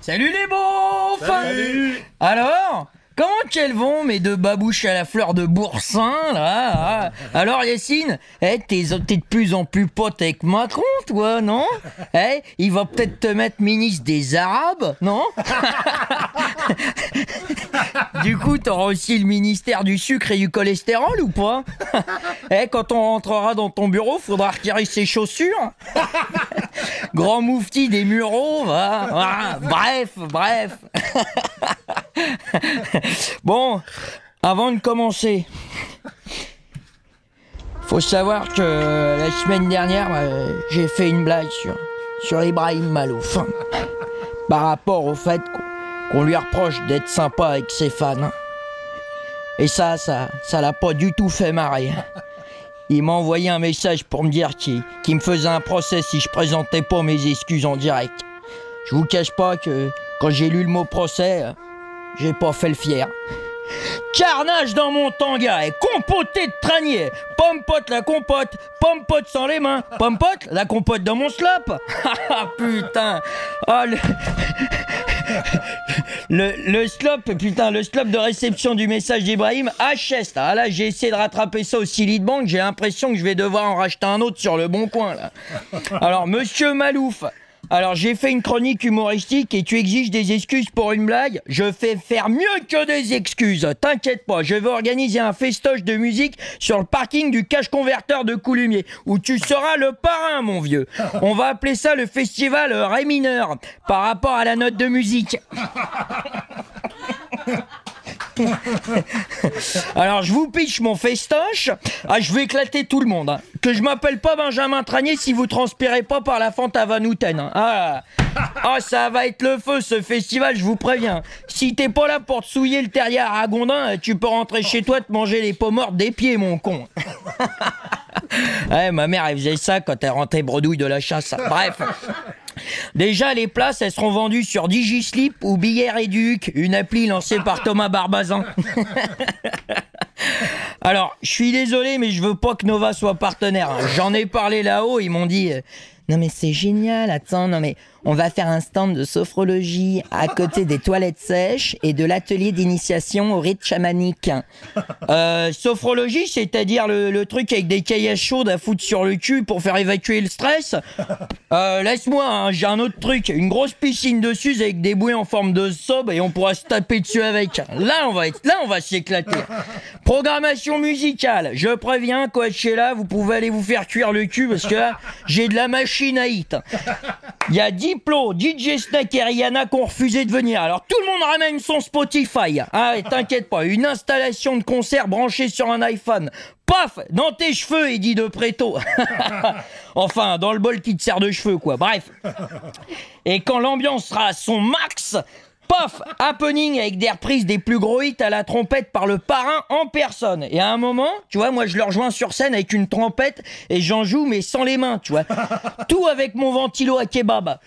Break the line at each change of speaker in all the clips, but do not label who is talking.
Salut les beaufs!
Salut!
Alors, comment qu'elles vont mes deux babouches à la fleur de boursin là? Alors Yacine, t'es de plus en plus pote avec Macron, toi, non? Il va peut-être te mettre ministre des Arabes, non? Du coup, t'auras aussi le ministère du sucre et du cholestérol ou pas? Quand on rentrera dans ton bureau, faudra retirer ses chaussures. Grand moufti des Mureaux, bref. Bon, avant de commencer, faut savoir que la semaine dernière, j'ai fait une blague sur Ibrahim Malouf par rapport au fait qu'on lui reproche d'être sympa avec ses fans. Et ça l'a pas du tout fait marrer. Il m'a envoyé un message pour me dire qu'il me faisait un procès si je présentais pas mes excuses en direct. Je vous cache pas que quand j'ai lu le mot procès, j'ai pas fait le fier. Carnage dans mon tanga et compoté de tranier. Pomme-pote la compote, pomme-pote sans les mains. Pomme-pote la compote dans mon slop. Ah putain. Oh, le slop, putain, le slop de réception du message d'Ibrahim, HS. Ah là, j'ai essayé de rattraper ça au Silly de Banque, j'ai l'impression que je vais devoir en racheter un autre sur le bon coin là. Alors, monsieur Malouf, alors j'ai fait une chronique humoristique et tu exiges des excuses pour une blague. Je fais faire mieux que des excuses. T'inquiète pas, je vais organiser un festoche de musique sur le parking du cache converteur de Coulumiers où tu seras le parrain, mon vieux. On va appeler ça le festival Ré mineur par rapport à la note de musique. Alors je vous pitch mon festoche. Je vais éclater tout le monde, hein. Que je m'appelle pas Benjamin Tranier si vous transpirez pas par la fente à Van Houten, hein. Ça va être le feu ce festival, je vous préviens. Si t'es pas là pour te souiller le terrier à Ragondin, tu peux rentrer chez toi te manger les peaux mortes des pieds, mon con. Ma mère elle faisait ça quand elle rentrait bredouille de la chasse. Bref. Déjà, les places, elles seront vendues sur Digislip ou Billet Réduc, une appli lancée par Thomas Barbazan. Alors, je suis désolé, mais je veux pas que Nova soit partenaire. J'en ai parlé là-haut, ils m'ont dit non mais c'est génial, attends, non mais on va faire un stand de sophrologie à côté des toilettes sèches et de l'atelier d'initiation au rite chamanique. Sophrologie, c'est-à-dire le truc avec des caillasses chaudes à foutre sur le cul pour faire évacuer le stress. Laisse-moi, hein, j'ai un autre truc, une grosse piscine dessus avec des bouées en forme de sobe et on pourra se taper dessus avec. Là on va s'éclater. Programmation musicale, je préviens, Coachella, vous pouvez aller vous faire cuire le cul parce que là, j'ai de la machine à hit. Il y a Diplo, DJ Snake et Rihanna qui ont refusé de venir. Alors tout le monde ramène son Spotify. T'inquiète pas, une installation de concert branchée sur un iPhone. Paf, dans tes cheveux, Eddie de Préto. Enfin, dans le bol qui te sert de cheveux, quoi. Bref. Et quand l'ambiance sera à son max, paf, happening avec des reprises des plus gros hits à la trompette par le parrain en personne. Et à un moment, tu vois, moi je le rejoins sur scène avec une trompette et j'en joue mais sans les mains, tu vois. Tout avec mon ventilo à kebab.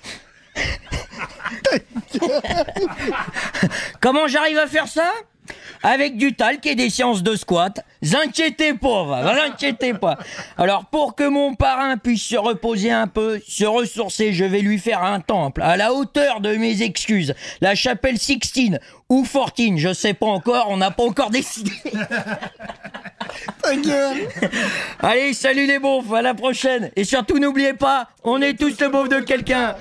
Comment j'arrive à faire ça ? Avec du talc et des séances de squat. Inquiétez pas. Alors pour que mon parrain puisse se reposer un peu, se ressourcer, je vais lui faire un temple à la hauteur de mes excuses. La chapelle Sixtine ou 14, je sais pas encore, on n'a pas encore décidé.
Ta gueule.
Allez, salut les beaufs, à la prochaine. Et surtout n'oubliez pas, on est tous le beauf de quelqu'un.